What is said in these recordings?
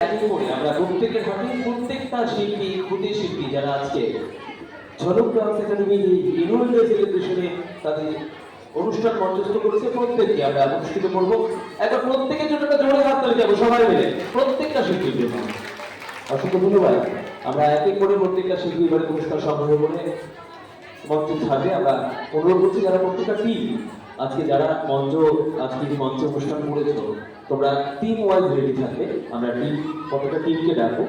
আমরা প্রত্যেকের হাতে প্রত্যেকটা শিল্পী ক্ষুদে শিল্পী যারা আজকে ঝলক ডান্স একাডেমির ইনওয়েন্ট সেলিব্রেশনে তাদের অনুষ্ঠান মঞ্চস্থ করেছে, প্রত্যেককে আমরা অনুষ্ঠিত করবো। একবার প্রত্যেকের জন্য একটা জোরে হাত তালি যাবো সবাই মিলে, প্রত্যেকটা শিল্পীর জন্য অসংখ্য ধন্যবাদ। আমরা এক এক করে প্রত্যেকটা শিল্পী এবারে পুরস্কার সংগ্রহ করে মঞ্চে ছাড়বে। আমরা অনুরোধ করছি যারা প্রত্যেকটা টিম আজকে যারা আজকে মঞ্চে অনুষ্ঠান করেছো, তোমরা টিম ওয়াইজ রেডি থাকবে। আমরা প্রত্যেকটা টিমকে ডাকবো।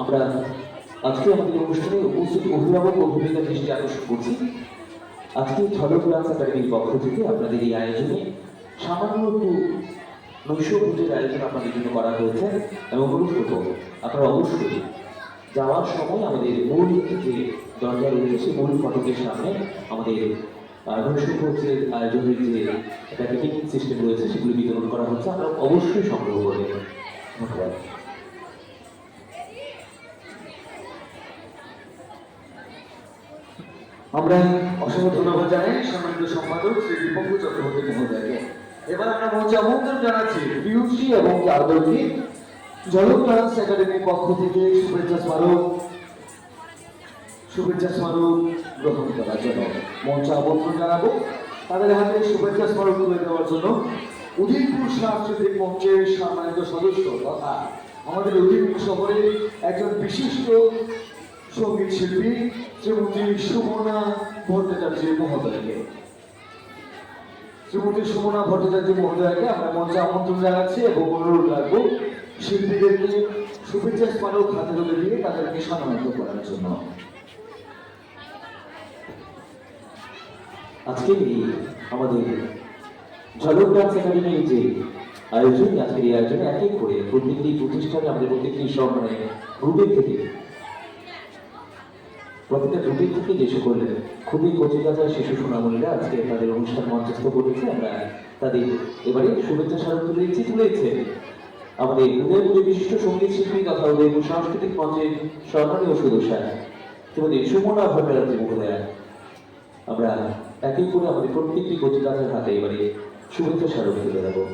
আমরা আজকে আমাদের অনুষ্ঠানে উপস্থিত অভিভাবক ও ভূমিকা দৃষ্টি আকর্ষণ করছি। আজকে ঝলক ডান্স একাডেমির পক্ষ থেকে আপনাদের এই আয়োজনে সামান্য একটু নৈশভোজের আয়োজন আপনাদের জন্য করা হয়েছে। এবং অনুরোধ করবো আপনারা অবশ্যই যাওয়ার সময় আমাদের মূল যে দরজা রয়েছে সেই মূল ফটকের সামনে আমাদের নৈশভোজের আয়োজনের যে প্যাকেটিং সিস্টেম রয়েছে সেগুলি বিতরণ করা হচ্ছে, আপনারা অবশ্যই সংগ্রহ করবেন। ধন্যবাদ। আমরা অসংখ্য ধন্যবাদ জানাই সম্মানিত সম্পাদক শ্রী দীপঙ্কর চক্রবর্তী মহোদয়কে। এবার আমরা মঞ্চে আমন্ত্রণ জানাচ্ছি পিউসি এবং আদরকে ঝলক ডান্স একাডেমির পক্ষ থেকে শুভেচ্ছা স্মারক গ্রহণ করার জন্য মঞ্চে আমন্ত্রণ জানাবো। তাদের হাতে শুভেচ্ছা স্মারক তুলে দেওয়ার জন্য উদয়পুর সাংস্কৃতিক মঞ্চের সম্মানিত সদস্য তথা আমাদের উদয়পুর শহরের একজন বিশিষ্ট সঙ্গীত শিল্পী শ্রীমতী সুমনা ভট্টাচার্য মহোদয়কে আমরা মঞ্চে আমন্ত্রণ জানাচ্ছি এবং অনুরোধ রাখবো শিল্পীদেরকে শুভেচ্ছা স্মারক হাতে তুলে দিয়ে তাদেরকে সম্মানিত করার জন্য। আজকে আমাদের ঝলক ডান্স একাডেমির যে আয়োজন, আজকের এই আয়োজনে এক এক করে প্রত্যেকটি প্রতিষ্ঠানে আমাদের প্রত্যেকটি গ্রুপের থেকে যে সকল খুবই কচিকাঁচা শিশু সোনামণিরা আজকে তাদের অনুষ্ঠান মঞ্চস্থ করেছে, আমরা তাদের এবারে শুভেচ্ছা স্মারক তুলেছে আমাদের উদয়পুরের বিশিষ্ট সঙ্গীত শিল্পী তথা উদয়পুর সাংস্কৃতিক মঞ্চের সম্মানীয় সদস্যা শ্রীমতী সুমনা ভট্টাচার্য মহোদয়া। আমরা এক এক করে আমাদের প্রত্যেকটি কচিকাঁচার হাতে এবারে শুভেচ্ছা স্মারক তুলে দেবো।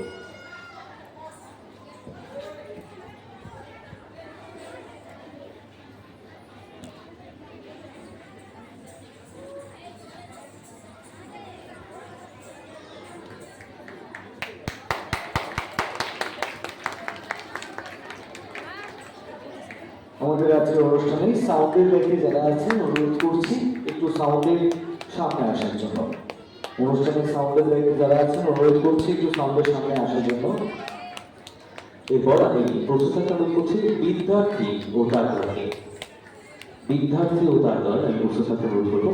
আমাদের আজকের অনুষ্ঠানে সাউন্ডের লেগে যারা আছেন অনুরোধ করছি একটু সাউন্ডের সামনে আসার জন্য। অনুষ্ঠানে সাউন্ডের লেগে যারা আছেন অনুরোধ করছি একটু সাউন্ডের সামনে আসার জন্য। এরপর আমি প্রস্তুত করছি বিদ্যার্থী ও তার দলকে। বিদ্যার্থী ও তার দল আমি প্রস্তুত অনুরোধ করবো।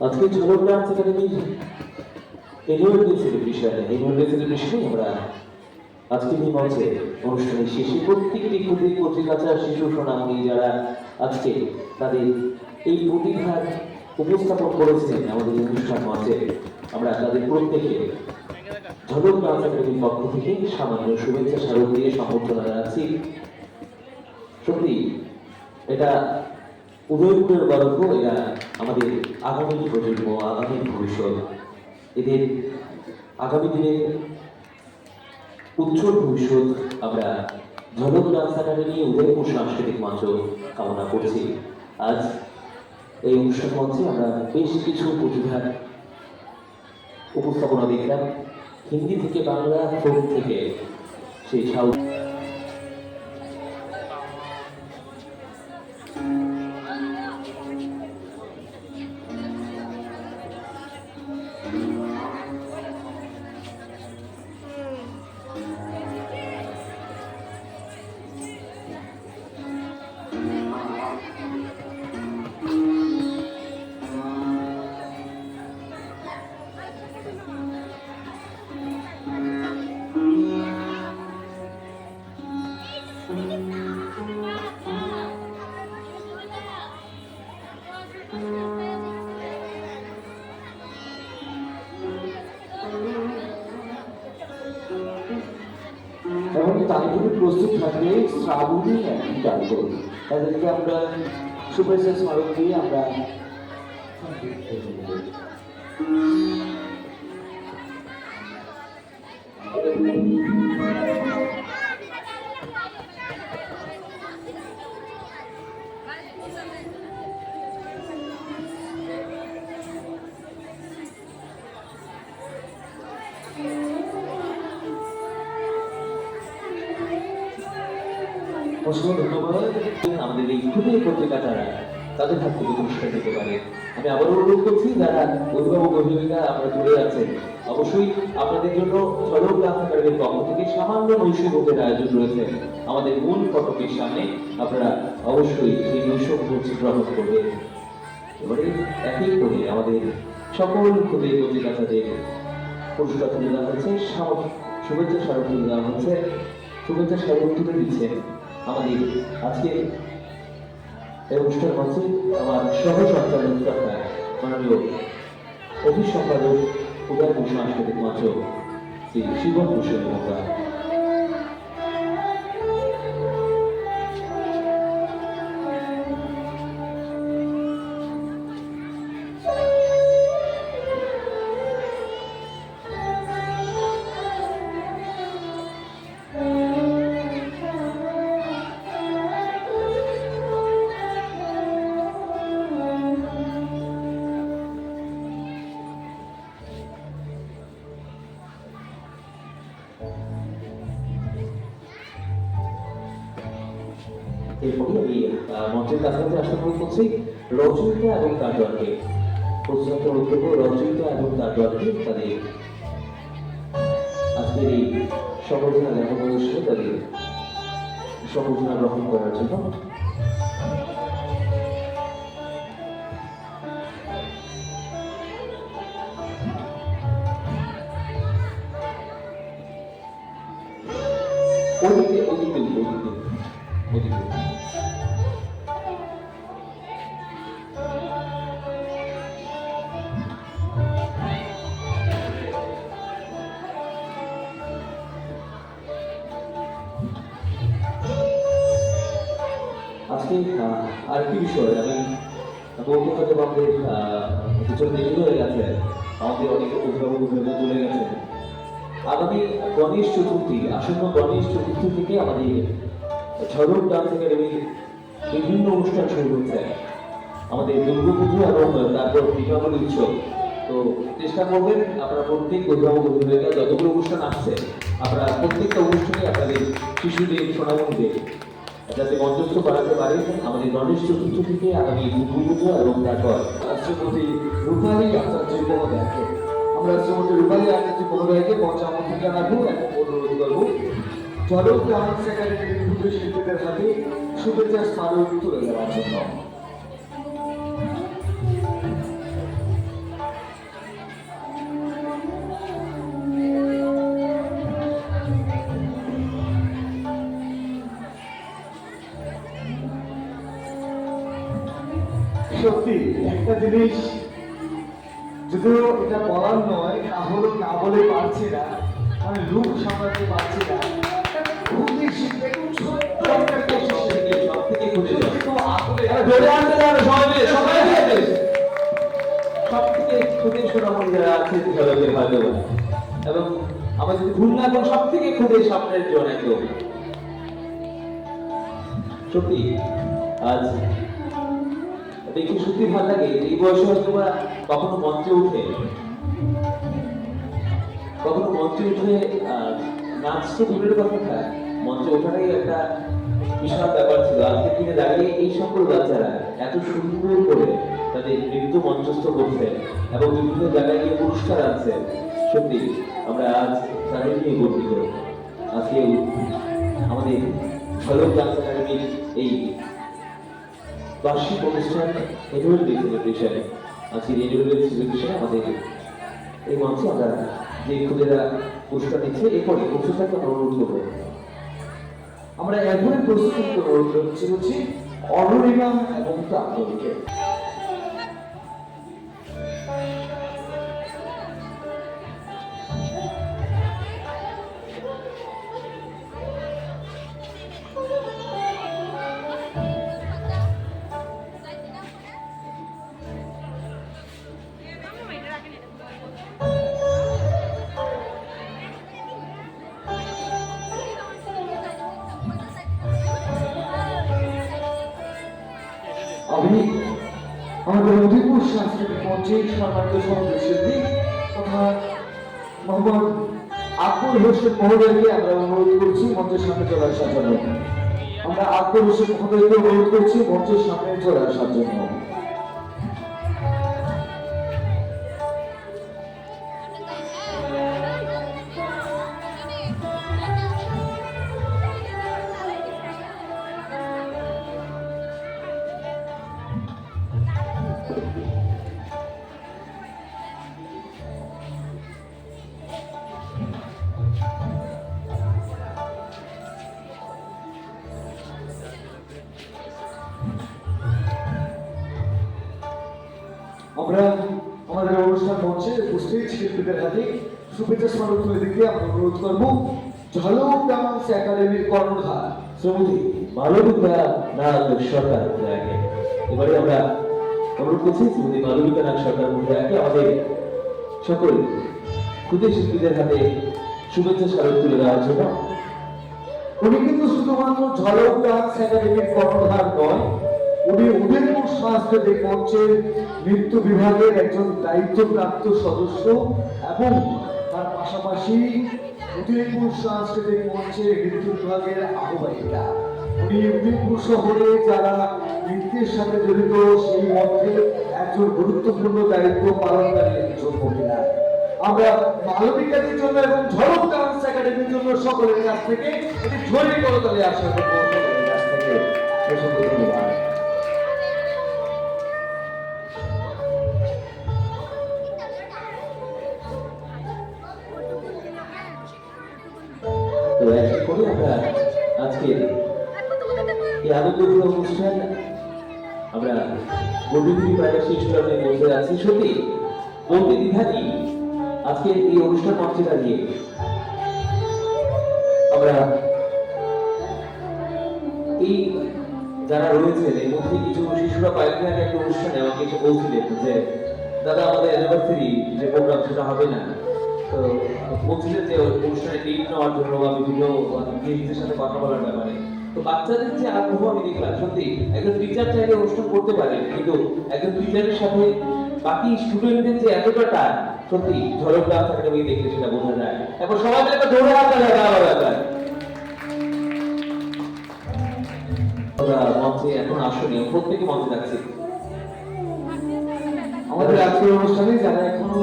আজকে ঝলক ডান্স একাডেমির অ্যানুয়াল সেলিব্রেশনে আমরা আজকে এই মঞ্চে অনুষ্ঠানের শেষে প্রত্যেকটি ক্ষুদ্র কচিকাঁচা শিশু সোনামণি যারা আজকে তাদের এই প্রতিভার উপস্থাপন করেছেন আমাদের অনুষ্ঠান মঞ্চে, আমরা তাদের প্রত্যেকে ঝলক ডান্স একাডেমির পক্ষ থেকে সামান্য শুভেচ্ছা স্মারক দিয়ে সম্বর্ধনা জানাচ্ছি। সত্যি এটা উদয়পুরের গর্ব, এরা আমাদের আগামী প্রজন্ম, আগামী ভবিষ্যৎ, এদের আগামী দিনে উজ্জ্বল ভবিষ্যৎ আমরা ঝলক ডান্স একাডেমি উদয়পুর সাংস্কৃতিক মঞ্চ কামনা করছি। আজ এই অনুষ্ঠান মঞ্চে আমরা বেশ কিছু প্রতিভার উপস্থাপনা দেখলাম, হিন্দি থেকে বাংলা, ফোক থেকে সেই সাউথ। এবং তাদের প্রস্তুত থাকবে শ্রাবণী একটি গান। তাদেরকে আমরা শুভেচ্ছা স্মারক দিয়ে আমরা অসংখ্য ধন্যবাদ। আমাদের এই ক্ষুদ্র পত্রিকা দ্বারা তাদের হাত থেকে পুরস্কার দিতে পারে। আমি আবারও অনুরোধ করছি যারা অভিভাবক অভিভাবিকা আমরা দূরে আছেন, অবশ্যই আপনাদের জন্য ঝলক ডান্স একাডেমির পক্ষ থেকে সামান্য নৈশভোগের আয়োজন রয়েছে আমাদের মূল ফটকের সামনে। আপনারা অবশ্যই সেই নৈশভোগ গ্রহণ করবেন। এবারে একই করে আমাদের সকল ক্ষুদ্র পত্রিকাদের পুরস্কার তুলে দেওয়া হচ্ছে, শুভেচ্ছা স্মারক তুলে দেওয়া হচ্ছে। শুভেচ্ছা স্মারক তুলে দিচ্ছেন আমাদের আজকের এই অনুষ্ঠান মঞ্চে আমার সহ সঞ্চালক তথা মাননীয় অফিস সম্পাদক উদয়পুর সাংস্কৃতিক মঞ্চ শ্রী শিবন ভূষণ মহোদয়। এরপরে আমি মঞ্চের কাছাকাছি আসতে শুরু করছি রচয়িতা এবং তার দলকে। প্রশ্নোত্তর বক্তব্য রচয়িতা এবং তার দলকে তাদের আজকের এই সম্বর্ধনা জ্ঞাপন অনুষ্ঠানে তাদের সম্বর্ধনা গ্রহণ করার জন্য ওদিকে ওদিকে ওদিকে ওদিকে আজকে আরেকটি বিষয় আমি বলতে হয়তো আমাদের কিছু দেরি হয়ে গেছে, আমাদের অনেক অভিভাবক অভিভাবক চলে গেছে। আগামী গণেশ চতুর্থী, আসন্ন গণেশ চতুর্থী থেকে আমাদের ঝলক ডান্স একাডেমির বিভিন্ন অনুষ্ঠান শুরু হচ্ছে। আমাদের দুর্গাপুজো এবং তারপর দীপাবলি উৎসব। তো চেষ্টা করবেন আপনারা প্রত্যেক অভিভাবক অভিভাবিকা যতগুলো অনুষ্ঠান আসছে আমরা প্রত্যেকটা অনুষ্ঠানে আপনাদের শিশুদের সোনামণিদের যাতে মঞ্চস্থ করাতে পারে। আমাদের গণেশ চতুর্থী থেকে আগামী দুর্গাপুজো এবং তারপর শ্রীমতী রূপালী আচার্য মহোদয়কে আমরা শ্রীমতী রূপালী আচার্য মহোদয়কে পঞ্চামত জানাবো এবং অনুরোধ করবো ঝলক ডান্স একাডেমির ক্ষুদ্র শিল্পীদের হাতে শুভেচ্ছা স্মারক তুলে দেওয়ার জন্য। সত্যি একটা জিনিস যদিও এটা বলার নয়, তাহলে না বলে পারছি না, আমি লুক সামলাতে পারছি না। খুবই শিখতে খুব ছোট্ট একটা কোশিশ, সব থেকে খুঁজে ধরে আনতে যাবে সবাই মিলে, সবাই মিলে। সব থেকে খুদে সোনামণি যারা আছে ঝলকের হয়তো, এবং আমার যদি ভুল না করেন সব থেকে খুদে স্বপ্নের জন একদম। সত্যি আজ দেখে সত্যি ভালো লাগে। এই বয়সে হয়তো বা কখনো মঞ্চে উঠে নাচ তো দূরের কথা, মঞ্চে ওঠাটাই একটা বিশাল ব্যাপার ছিল। আজকের দিনে দাঁড়িয়ে এই সকল বাচ্চারা এত সুন্দর করে তাদের নৃত্য মঞ্চস্থ করছে এবং বিভিন্ন জায়গায় গিয়ে পুরস্কার আনছে। সত্যি আমরা আজ তাদের নিয়ে গর্বিত। আজকে আমাদের ঝলক ডান্স একাডেমির এই বার্ষিক অনুষ্ঠান অ্যানুয়াল ডে সেলিব্রেশন, আজকের অ্যানুয়াল ডে সেলিব্রেশনে আমাদের এই মঞ্চে আমরা যে খুদেরা পুরস্কার নিচ্ছে এরপরে পুরস্কারকে অনুরোধ করবো আমরা এখনই প্রস্তুত করছি অরুণিমা এবং প্রাপ্তকে। আমি আমাদের উদয়পুর সাংস্কৃতিক মঞ্চে সম্মানিত সঙ্গীত শিল্পী তথা মোহাম্মদ আকবর হোসেন মহোদয়কে আমরা অনুরোধ করছি মঞ্চের সামনে চলে আসার জন্য। আমরা আকবর হোসেন মহোদয়কে অনুরোধ করছি মঞ্চের সামনে চলে আসার জন্য। আমরা আমাদের অনুষ্ঠান মঞ্চে উপস্থিত শিল্পীদের হাতে শুভেচ্ছা স্মারক তুলে দিতে আমরা অনুরোধ করবো ঝলক ডান্স একাডেমির কর্ণধার শ্রমতি মালবিকা নাগ সরকার মহোদয়াকে এবারে আমরা অনুরোধ করছি শ্রীমতী মালবিকা নাগ সরকার মহোদয়াকে আমাদের সকল ক্ষুদে শিল্পীদের হাতে শুভেচ্ছা স্মারক তুলে দেওয়ার জন্য। উনি কিন্তু শুধুমাত্র ঝলক ডান্স একাডেমির কর্ণধার নয়, উনি উদয়পুর সাংস্কৃতিক মঞ্চের নৃত্য বিভাগের একজন দায়িত্বপ্রাপ্ত সদস্য এবং তার পাশাপাশি উদয়পুর সাংস্কৃতিক মঞ্চের নৃত্য বিভাগের আহ্বায়িকা। উনি উদয়পুর শহরে যারা নৃত্যের সাথে জড়িত সেই মঞ্চে একজন গুরুত্বপূর্ণ দায়িত্ব পালনকারী একজন মহিলা। আমরা মালবিকাদের জন্য এবং ঝলক ডান্স একাডেমির জন্য সকলের কাছ থেকে একটি ঝড়ি করতালি আশা করব সকলের কাছ থেকে। অসংখ্য ধন্যবাদ। তো এক করে আমরা আজকে এই আনন্দপূর্ণ অনুষ্ঠান আমরা গভীর প্রায় শেষ করতে বসে আছি। সত্যি বলতে দ্বিধানি আজকে এই অনুষ্ঠান মঞ্চে দাঁড়িয়ে আমরা এই যারা রয়েছেন এর মধ্যে কিছু শিশুরা কয়েকদিন আগে একটা অনুষ্ঠানে আমাকে এসে বলছিলেন যে দাদা আমাদের অ্যানিভার্সারি যে প্রোগ্রাম সেটা হবে না, তো বলছিলেন যে অনুষ্ঠানে ডেট নেওয়ার জন্য বা বিভিন্ন গেমসের সাথে কথা বলার ব্যাপারে। তো বাচ্চাদের যে আগ্রহ আমি দেখলাম, সত্যি একজন টিচার চাইলে অনুষ্ঠান করতে পারে, কিন্তু একজন টিচারের সাথে বাকি স্টুডেন্টদের যে এতটা টান, সত্যি ঝলক ডান্স একাডেমি দেখলে সেটা বোঝা যায়। এখন সবাই মিলে একটা দৌড়ে হাত লাগা আমরা মঞ্চে এখন আসলে প্রত্যেকে মঞ্চে যাচ্ছি। আমাদের আজকের অনুষ্ঠানে যারা এখনো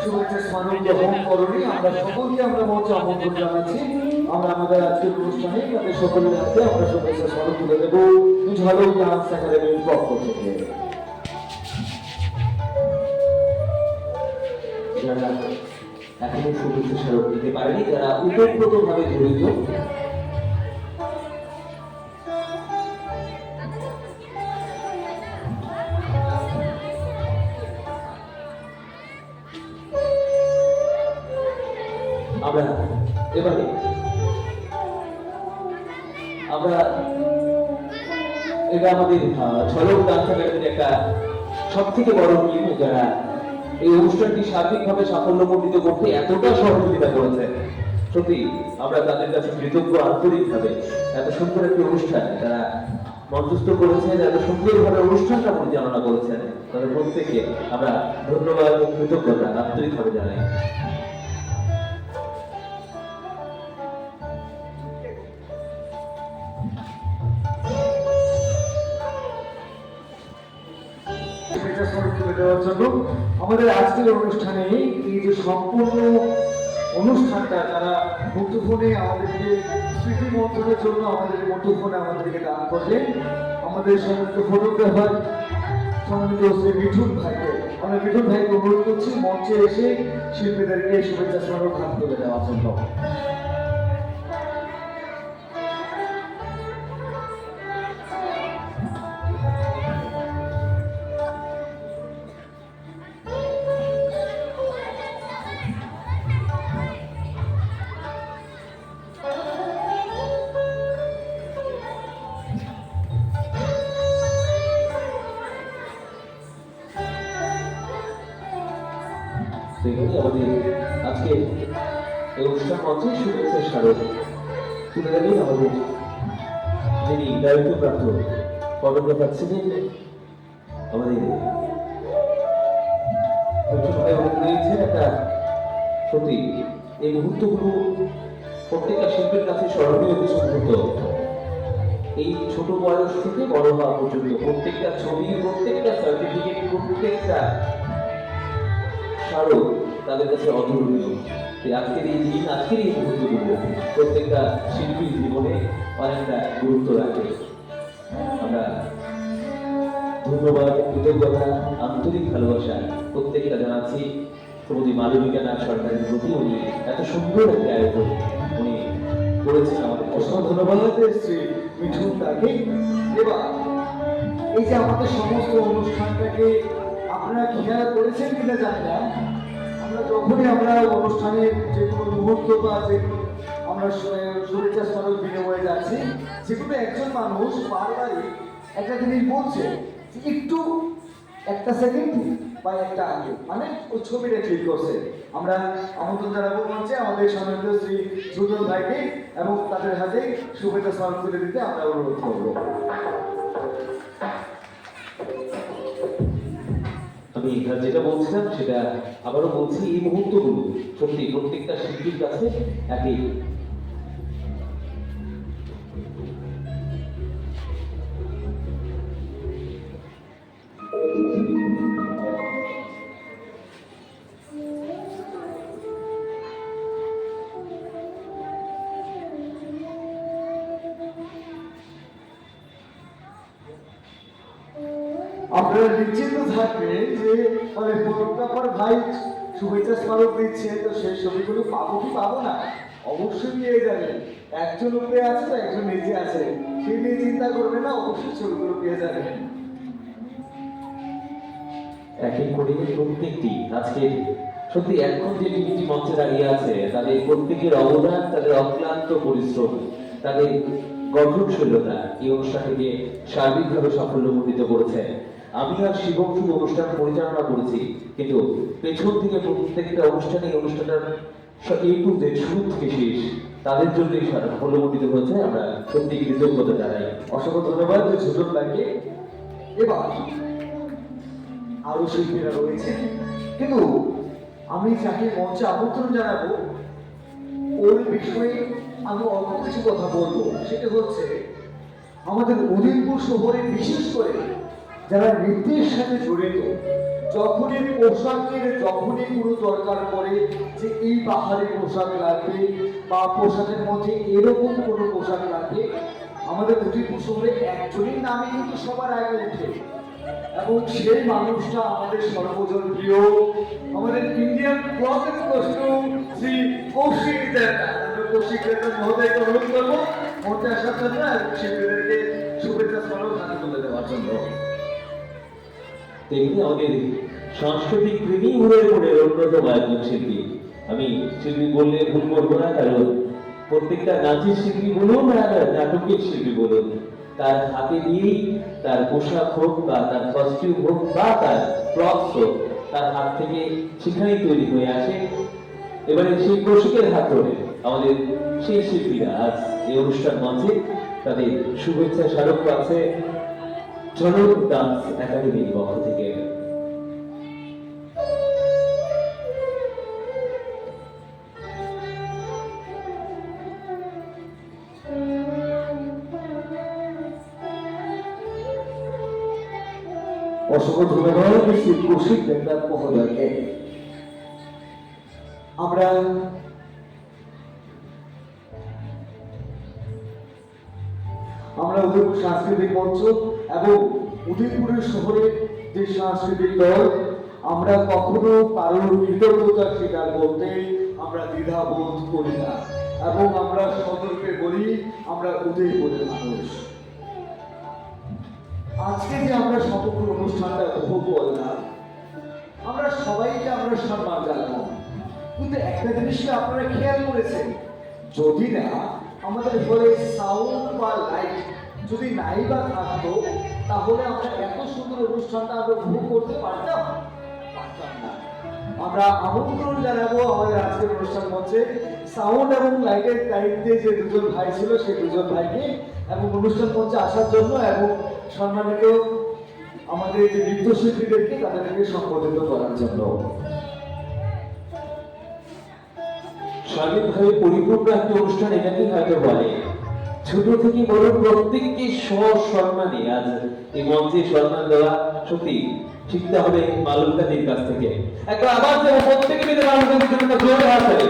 শুভেচ্ছা স্মারক গ্রহণ করেনি আমরা সকলকে আমরা মঞ্চে আমন্ত্রণ জানাচ্ছি। আমরা আমাদের আজকের অনুষ্ঠানে তাদের সকলের হাতে আমরা শুভেচ্ছা স্মারক তুলে দেবো ঝলক ডান্স একাডেমির পক্ষ থেকে। যারা এখনো শুভেচ্ছা স্মারক দিতে পারেনি, যারা ওতপ্রোতভাবে জড়িত, আমরা এবারে এটা আমাদের ঝলক ডান্স একাডেমির একটা সব থেকে বড় টিম, যারা এই অনুষ্ঠানটি সার্বিকভাবে সাফল্যমণ্ডিত করতে এতটা সহযোগিতা করেছে। সত্যি আমরা তাদের কাছে কৃতজ্ঞ আন্তরিকভাবে। এত সুন্দর একটি অনুষ্ঠান তারা মঞ্চস্থ করেছেন, এত সুন্দরভাবে অনুষ্ঠানটা পরিচালনা করেছেন, তাদের প্রত্যেকে আমরা ধন্যবাদ ও কৃতজ্ঞতা আন্তরিকভাবে জানাই। আমাদের আজকের অনুষ্ঠানে এই যে সম্পূর্ণ অনুষ্ঠানটা যারা মুঠোফোনে আমাদেরকে স্মৃতি মন্ত্রণের জন্য আমাদের মুঠোফোনে আমাদেরকে দান করলেন, আমাদের সমস্ত ফটোগ্রাফার সম্মানিত শ্রী মিঠুন ভাইকে, আমরা মিঠুন ভাইকে অনুরোধ করছি মঞ্চে এসে শিল্পীদেরকে শুভেচ্ছা স্মারক হাত তুলে দেওয়ার জন্য। সেখানে আমাদের আজকে এই অনুষ্ঠান মঞ্চে শুভেচ্ছা স্মারক তুলে দেবেন আমাদের যিনি দায়িত্বপ্রাপ্ত ফটোগ্রাফার ছিলেন আমাদের রয়েছে একটা সত্যি এই মুহূর্তগুলো প্রত্যেকটা শিল্পীর কাছে স্মরণীয় কিছু মুহূর্ত। এই ছোট বয়স থেকে বড় হওয়া পর্যন্ত প্রত্যেকটা ছবি, প্রত্যেকটা সার্টিফিকেট, প্রত্যেকটা স্মারক তাদের কাছে অতুলনীয়। আজকের এই দিন, আজকের এই মুহূর্তগুলো প্রত্যেকটা শিল্পীর জীবনে অনেকটা গুরুত্ব রাখে। আমরা ধন্যবাদ, কৃতজ্ঞতা, আন্তরিক ভালোবাসা প্রত্যেকটা জানাচ্ছি শ্রীমতী মালবিকা নাথ সরকারের প্রতি। উনি এত সুন্দর একটা আয়োজন উনি করেছেন আমাদের। অসংখ্য ধন্যবাদ শ্রী মিঠুন দাকে। এবার এই যে আমাদের সমস্ত অনুষ্ঠানটাকে আপনারা খেয়াল করেছেন কিনা জানি না, আমরা যখনই আমরা অনুষ্ঠানের যে কোনো মুহূর্ত বা যে আমরা শুভেচ্ছা স্মারক বিনিময়ে যাচ্ছি, যেগুলো একজন মানুষ বারবারই একটা জিনিস বলছে যে একটু একটা সেকেন্ড বা একটা আগে, মানে ওই ছবিটা ক্লিক করছে। আমরা আমন্ত্রণ জানাবো মঞ্চে আমাদের সম্মানিত শ্রী সুজন ভাইকে এবং তাদের হাতে শুভেচ্ছা স্মারক তুলে দিতে আমরা অনুরোধ করবো। আমি যেটা বলছিলাম সেটা আবারও বলছি, এই মুহূর্তগুলো সত্যি প্রত্যেকটা শিল্পীর কাছে একই। আপনারা নিশ্চিন্ত থাকবেন যে মানে ফটোগ্রাফার ভাই শুভেচ্ছা স্মারক দিচ্ছে, তো সেই ছবিগুলো পাবো কি পাবো না, অবশ্যই পেয়ে যাবেন। একজন উপরে আছে তো একজন নিচে আছে, সেই নিয়ে চিন্তা করবে না, অবশ্যই ছবিগুলো পেয়ে যাবেন। এক এক করে প্রত্যেকটি আজকে সত্যি এখন যে টিমটি মঞ্চে দাঁড়িয়ে আছে তাদের প্রত্যেকের অবদান, তাদের অক্লান্ত পরিশ্রম, তাদের গঠনশীলতা এই অনুষ্ঠানটিকে সার্বিকভাবে সাফল্যমণ্ডিত করেছে। আমি আর শিবম শুধু অনুষ্ঠান পরিচালনা করেছি, কিন্তু পেছন থেকে প্রত্যেকটা অনুষ্ঠানে এই অনুষ্ঠানটার এ টু জেড শুরু থেকে শেষ তাদের জন্যই সাফল্যমণ্ডিত হয়েছে। আমরা সত্যি কৃতজ্ঞতা জানাই। অসংখ্য ধন্যবাদ সুযোগ লাগে। এবার আরো শিল্পীরা রয়েছে, কিন্তু আমি যাকে মঞ্চে আমন্ত্রণ জানাবো ওর বিষয়ে আমি অল্প কিছু কথা বলবো। সেটা হচ্ছে আমাদের উদয়পুর শহরে বিশেষ করে যারা নৃত্যের সাথে জড়িত, যখনই পোশাকের যখনই কোনো দরকার পড়ে যে এই পাহাড়ি পোশাক লাগবে বা পোশাকের মধ্যে এরকম কোনো পোশাক লাগবে, আমাদের উদয়পুর শহরে একজনের নামে কিন্তু সবার আগে উঠে, এবং সেই মানুষটা আমাদের সর্বজন প্রিয় আমাদের Indian clothing costume Shri Kaushik দেবতা। আমরা কৌশিক দেবতা মহোদয়কে অনুরোধ করবো মঞ্চে আসার জন্য এবং শিল্পীদেরকে শুভেচ্ছা স্মারক হাতে তুলে দেওয়ার জন্য। তেমনি আমাদের সাংস্কৃতিক প্রেমী হয়ে পড়ে অন্যতম একজন শিল্পী। আমি শিল্পী বললে ভুল করবো না, কারণ প্রত্যেকটা নাচের শিল্পী বলুন আর নাটকের শিল্পী বলুন, তার হাতে দিয়েই তার পোশাক হোক বা তার কস্টিউম হোক বা তার প্রপস হোক, তার হাত থেকে সেখানেই তৈরি হয়ে আসে। এবারে সেই কৌশিকের হাত ধরে আমাদের সেই শিল্পীরা আজ এই অনুষ্ঠান মঞ্চে তাদের শুভেচ্ছা স্মারক পাচ্ছে ঝলক ডান্স একাডেমির পক্ষ থেকে। অসংখ্য ধন্যবাদ শ্রী কৌশিক দেবনাথ মহোদয়কে। আমরা উদয়পুর সাংস্কৃতিক মঞ্চ এবং উদয়পুরের শহরের যে সাংস্কৃতিক দল, আমরা কখনো কারোর কৃতজ্ঞতা স্বীকার করতে আমরা দ্বিধাবোধ করি না, এবং আমরা সতর্কে বলি আমরা উদয়পুরের মানুষ। আজকে যে আমরা সমগ্র অনুষ্ঠানটা উপভোগ করলাম, আমরা সবাইকে আমরা সম্মান জানাবো, কিন্তু একটা জিনিসকে আপনারা খেয়াল করেছেন, যদি না আমাদের ঘরে সাউন্ড বা লাইট যদি নাই বা থাকতো, তাহলে আমরা এত সুন্দর অনুষ্ঠানটা আমরা উপভোগ করতে পারতাম না। আমরা আমন্ত্রণ জানাবো আমাদের আজকের অনুষ্ঠান মঞ্চে সাউন্ড এবং লাইটের দায়িত্বে যে দুজন ভাই ছিল সেই দুজন ভাইকে এবং অনুষ্ঠান মঞ্চে আসার জন্য এবং সম্মানিত আমাদের যে নৃত্যশিল্পীদেরকে তাদেরকে সম্বোধিত করার জন্য। সার্বিকভাবে পরিপূর্ণ একটি অনুষ্ঠান এটাকে হয়তো বলে। ছোট থেকে বড় প্রত্যেককে সসম্মানে আজ এই মঞ্চে সম্মান দেওয়া সত্যি শিখতে হবে মালুকাদির কাছ থেকে। একবার আবার যে প্রত্যেকে মিলে মালুকাদির জন্য জোরে হাত তালি।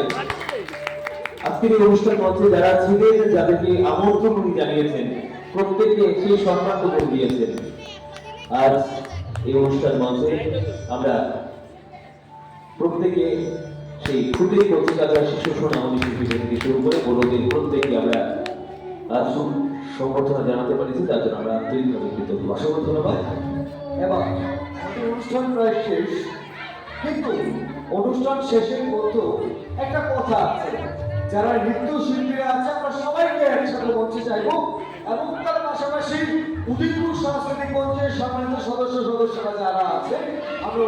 আজকের এই অনুষ্ঠান মঞ্চে যারা ছিলেন, যাদেরকে আমন্ত্রণ উনি জানিয়েছেন, প্রত্যেককে সেই সম্মানটুকু দিয়েছেন। আজ এই অনুষ্ঠান মঞ্চে আমরা প্রত্যেকে সেই খুদে পত্রিকাটা শিশু সোনামণি শিল্পীদের থেকে শুরু করে বড়দের প্রত্যেককে আমরা সম্বর্ধনা জানাতে পারিছি, তার জন্য আমরা আন্তরিকভাবে কৃতজ্ঞ। অসংখ্য ধন্যবাদ। এবার আমাদের অনুষ্ঠান প্রায় শেষ, কিন্তু অনুষ্ঠান শেষের মতো একটা কথা আছে। যারা নৃত্যশিল্পীরা আছে আমরা সবাইকে একসাথে মঞ্চে চাইবো এবং তার পাশাপাশি উদয়পুর সাংস্কৃতিক মঞ্চের সম্মানিত সদস্যরা যারা আছে আমরা